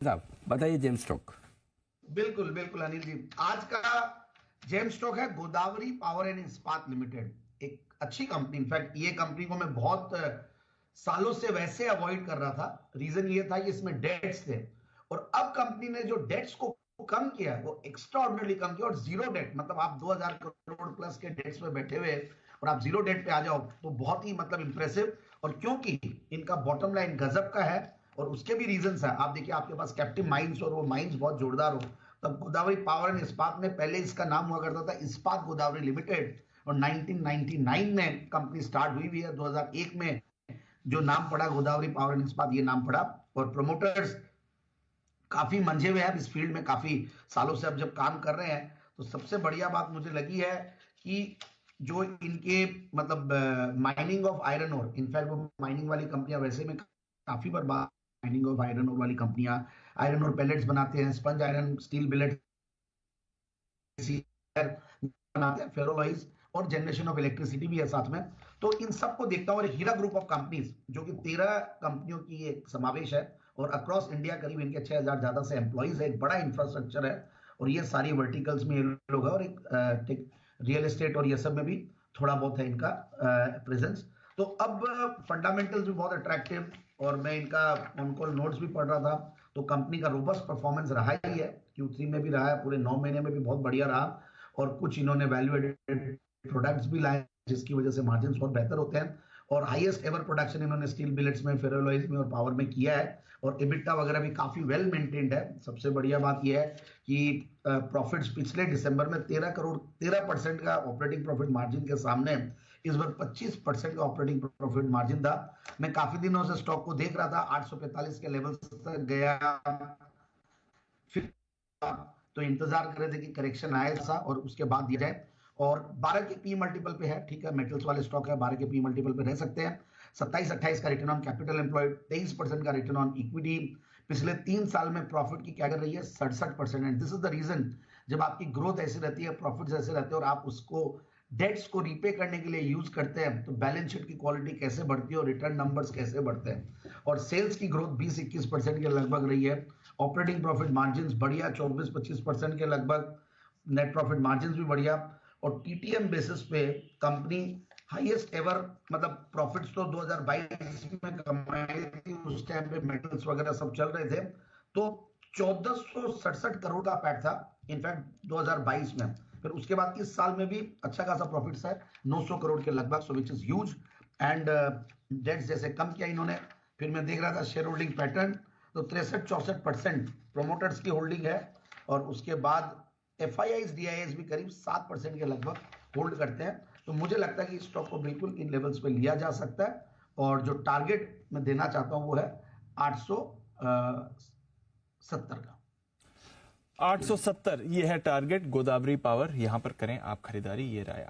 साहब बताइए GeM stock. बिल्कुल बिल्कुल अनिल जी, आज का जेम स्टॉक है गोदावरी पावर एंड इस्पात लिमिटेड। एक अच्छी कंपनी, इनफैक्ट ये कंपनी को मैं बहुत सालों से वैसे अवॉइड कर रहा था। रीजन ये था कि इसमें डेट्स थे, और अब कंपनी ने जो डेट्स को कम किया वो एक्स्ट्रा ऑर्डिनरी कम किया, और जीरो डेट, मतलब आप 2000 करोड़ प्लस के डेट्स में बैठे हुए और आप जीरो डेट पे आ जाओ तो बहुत ही मतलब इंप्रेसिव। और क्योंकि इनका बॉटम लाइन गजब का है और उसके भी रीजंस है, आप देखिए आपके पास कैप्टिव माइंस और वो माइंस बहुत जोरदार हो, तब गोदावरी पावर एंड इस्पात में पहले इसका नाम हुआ करता था इस्पात गोदावरी लिमिटेड, और 1999 में कंपनी स्टार्ट हुई है। 2001 में जो नाम पड़ा गोदावरी पावर एंड इस्पात, ये नाम पड़ा। और प्रमोटर्स काफी मंझे हुए हैं इस फील्ड में, काफी सालों से अब जब काम कर रहे हैं, तो सबसे बढ़िया बात मुझे लगी है कि जो इनके मतलब mining of iron ore, in fact वो माइनिंग वाली कंपनियां वैसे में काफी बार माइनिंग ऑफ आयरन ओर वाली कंपनियां आयरन और पेलेट्स बनाते हैं, स्पंज आयरन, स्टील बिलेट बनाते हैं, फेरोलॉइज, और जनरेशन ऑफ इलेक्ट्रिसिटी भी है साथ में। तो इन सबको देखता हूं, और हीरा ग्रुप ऑफ कंपनीज जो कि 13 कंपनियों की एक समावेश है, और अक्रॉस इंडिया करीब इनके 6000 ज्यादा से एम्प्लॉइज है, एक बड़ा इंफ्रास्ट्रक्चर है, और ये सारी वर्टिकल्स में ये लोग है, और एक रियल एस्टेट और ये सब में भी थोड़ा बहुत है इनका प्रेजेंस। तो अब फंडामेंटल्स भी बहुत अट्रैक्टिव, और मैं इनका ऑन कॉल नोट्स भी पढ़ रहा था, तो कंपनी का रोबस्ट परफॉर्मेंस रहा ही है, Q3 में भी रहा है, पूरे 9 महीने में भी बहुत बढ़िया रहा, और कुछ इन्होंने वैल्यू एडेड प्रोडक्ट्स भी लाए जिसकी वजह से मार्जिन बहुत बेहतर होते हैं, और हाईएस्ट एवर प्रोडक्शन इन्होंने स्टील बिलेट्स में, फेरोलॉइज में और पावर में किया है, और एबिटा वगैरह भी काफी वेल मेंटेन्ड है। सबसे बढ़िया बात यह है कि प्रॉफिट्स पिछले दिसंबर में 13% का ऑपरेटिंग प्रॉफिट मार्जिन के सामने इस बार 25% का ऑपरेटिंग प्रॉफिट मार्जिन था। मैं काफी दिनों से स्टॉक को देख रहा था, 845 के लेवल तक गया, फिर तो इंतजार कर रहे थे कि करेक्शन आए सा और उसके बाद दिया जाए। और 12 के पी मल्टीपल पे है, ठीक है, मेटल्स वाले स्टॉक है, 12 के पी मल्टीपल पे रह सकते हैं। 27-28 का रिटर्न ऑन कैपिटल एम्प्लॉयड, 23% का रिटर्न ऑन इक्विटी, पिछले 3 साल में प्रॉफिट की क्या कर रही है 67%। And this is the reason, जब आपकी ग्रोथ ऐसी रहती है, प्रॉफिट ऐसे रहते हैं, और आप उसको डेट्स को रीपे करने के लिए यूज करते हैं, तो बैलेंस शीट की क्वालिटी कैसे बढ़ती है और रिटर्न नंबर्स कैसे बढ़ते हैं। और सेल्स की ग्रोथ 20-21% के लगभग रही है, ऑपरेटिंग प्रॉफिट मार्जिन बढ़िया 24-25% के लगभग, नेट प्रॉफिट मार्जिन भी बढ़िया, और टीटीएम बेसिस पे कंपनी हाईएस्ट एवर, मतलब प्रॉफिट्स तो 2022 में कमाई थी, उस टाइम पे मेटल्स वगैरह सब चल रहे थे, तो 1467 करोड़ का पैट था इनफैक्ट 2022 में। फिर उसके बाद इस साल में भी अच्छा खासा प्रॉफिट्स है, 900 करोड़ के लगभग, so which is huge. And dates जैसे कम किया इन्होंने। फिर मैं देख रहा था शेयर होल्डिंग पैटर्न, तो 63-64% प्रोमोटर्स की होल्डिंग है, और उसके बाद FIIs DIIs भी करीब 7% के लगभग होल्ड करते हैं। तो मुझे लगता है कि स्टॉक को बिल्कुल इन लेवल्स पे लिया जा सकता है, और जो टारगेट मैं देना चाहता हूं वो है 870 का। 870 ये है टारगेट गोदावरी पावर, यहां पर करें आप खरीदारी, ये राय